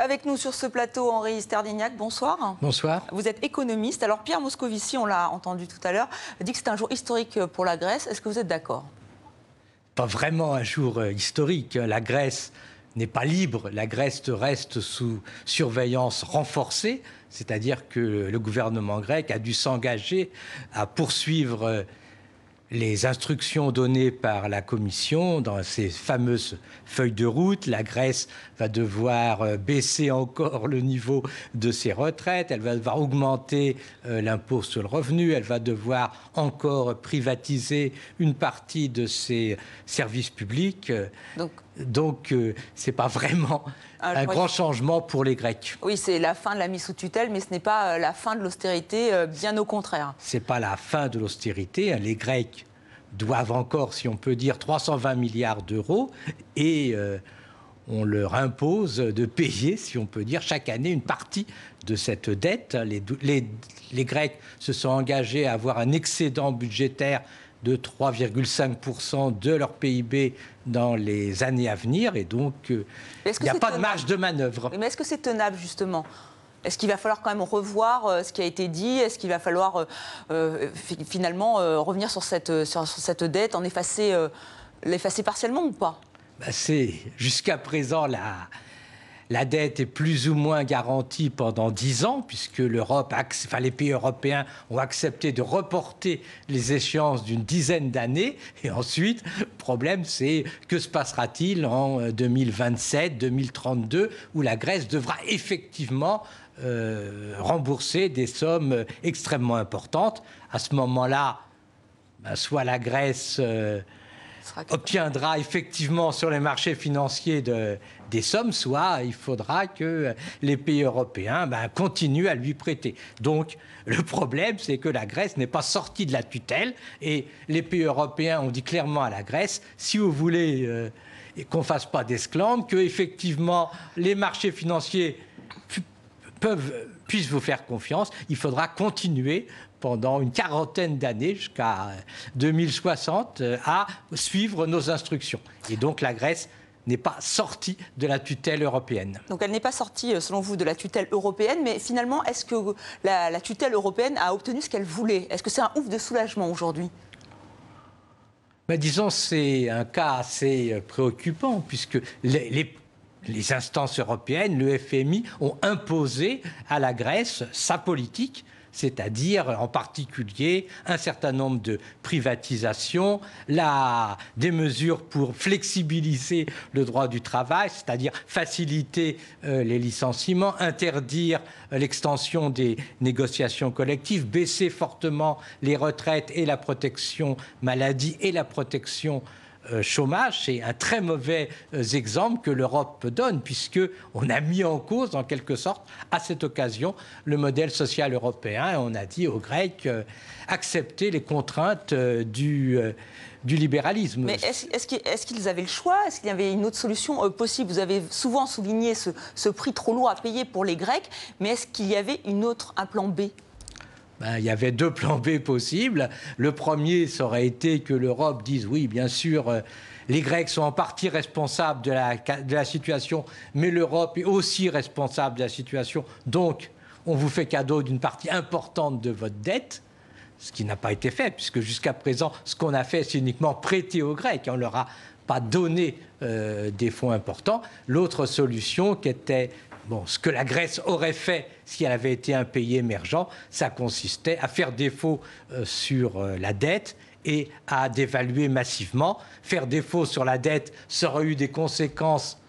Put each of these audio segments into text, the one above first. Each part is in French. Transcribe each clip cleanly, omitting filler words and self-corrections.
Avec nous sur ce plateau, Henri Sterdyniak, bonsoir. Bonsoir. Vous êtes économiste. Alors Pierre Moscovici, on l'a entendu tout à l'heure, dit que c'est un jour historique pour la Grèce. Est-ce que vous êtes d'accord? Pas vraiment un jour historique. La Grèce n'est pas libre. La Grèce reste sous surveillance renforcée. C'est-à-dire que le gouvernement grec a dû s'engager à poursuivre les instructions données par la Commission dans ces fameuses feuilles de route. La Grèce va devoir baisser encore le niveau de ses retraites, elle va devoir augmenter l'impôt sur le revenu, elle va devoir encore privatiser une partie de ses services publics. Donc ce n'est pas vraiment un grand changement pour les Grecs. Oui, c'est la fin de la mise sous tutelle, mais ce n'est pas la fin de l'austérité, bien au contraire. Ce n'est pas la fin de l'austérité. Les Grecs doivent encore, si on peut dire, 320 milliards d'euros et on leur impose de payer, si on peut dire, chaque année une partie de cette dette. Les Grecs se sont engagés à avoir un excédent budgétaire de 3,5% de leur PIB dans les années à venir et donc il n'y a pas de marge de manœuvre. Mais est-ce que c'est tenable justement ? Est-ce qu'il va falloir quand même revoir ce qui a été dit? Est-ce qu'il va falloir finalement revenir sur cette dette, l'effacer partiellement ou pas? Jusqu'à présent, la dette est plus ou moins garantie pendant 10 ans, puisque les pays européens ont accepté de reporter les échéances d'une dizaine d'années. Et ensuite, le problème, c'est que se passera-t-il en 2027, 2032, où la Grèce devra effectivement rembourser des sommes extrêmement importantes. À ce moment-là, soit la Grèce obtiendra effectivement sur les marchés financiers des sommes, soit il faudra que les pays européens continuent à lui prêter. Donc le problème, c'est que la Grèce n'est pas sortie de la tutelle et les pays européens ont dit clairement à la Grèce, si vous voulez qu'on ne fasse pas d'esclandre, que effectivement les marchés financiers puissent vous faire confiance, il faudra continuer pendant une quarantaine d'années, jusqu'à 2060, à suivre nos instructions. Et donc la Grèce n'est pas sortie de la tutelle européenne. Donc elle n'est pas sortie, selon vous, de la tutelle européenne, mais finalement, est-ce que la tutelle européenne a obtenu ce qu'elle voulait? Est-ce que c'est un ouf de soulagement aujourd'hui? Disons, c'est un cas assez préoccupant, puisque les instances européennes, le FMI, ont imposé à la Grèce sa politique, c'est-à-dire en particulier un certain nombre de privatisations, des mesures pour flexibiliser le droit du travail, c'est-à-dire faciliter les licenciements, interdire l'extension des négociations collectives, baisser fortement les retraites et la protection maladie et la protection chômage. C'est un très mauvais exemple que l'Europe donne, puisqu'on a mis en cause, en quelque sorte, à cette occasion, le modèle social européen. Et on a dit aux Grecs, acceptez les contraintes du libéralisme. Mais est-ce qu'ils avaient le choix? Est-ce qu'il y avait une autre solution possible? Vous avez souvent souligné ce prix trop lourd à payer pour les Grecs, mais est-ce qu'il y avait un plan B? Il y avait deux plans B possibles. Le premier, ça aurait été que l'Europe dise oui, bien sûr, les Grecs sont en partie responsables de la situation, mais l'Europe est aussi responsable de la situation. Donc, on vous fait cadeau d'une partie importante de votre dette, ce qui n'a pas été fait, puisque jusqu'à présent, ce qu'on a fait, c'est uniquement prêter aux Grecs. On ne leur a pas donné des fonds importants. L'autre solution qui était... ce que la Grèce aurait fait si elle avait été un pays émergent, ça consistait à faire défaut sur la dette et à dévaluer massivement. Faire défaut sur la dette, ça aurait eu des conséquences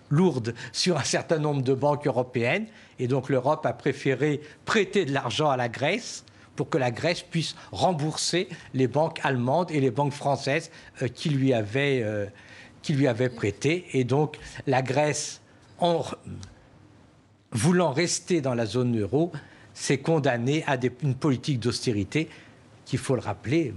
lourdes sur un certain nombre de banques européennes. Et donc l'Europe a préféré prêter de l'argent à la Grèce pour que la Grèce puisse rembourser les banques allemandes et les banques françaises qui lui avaient prêté. Et donc la Grèce, voulant rester dans la zone euro, s'est condamné à une politique d'austérité qui, il faut le rappeler,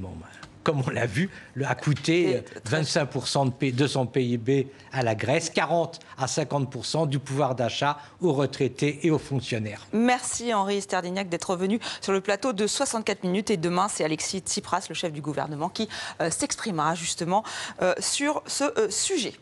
comme on l'a vu, a coûté 25% de son PIB à la Grèce, 40 à 50% du pouvoir d'achat aux retraités et aux fonctionnaires. Merci Henri Sterdyniak d'être venu sur le plateau de 64 minutes. Et demain, c'est Alexis Tsipras, le chef du gouvernement, qui s'exprimera justement sur ce sujet.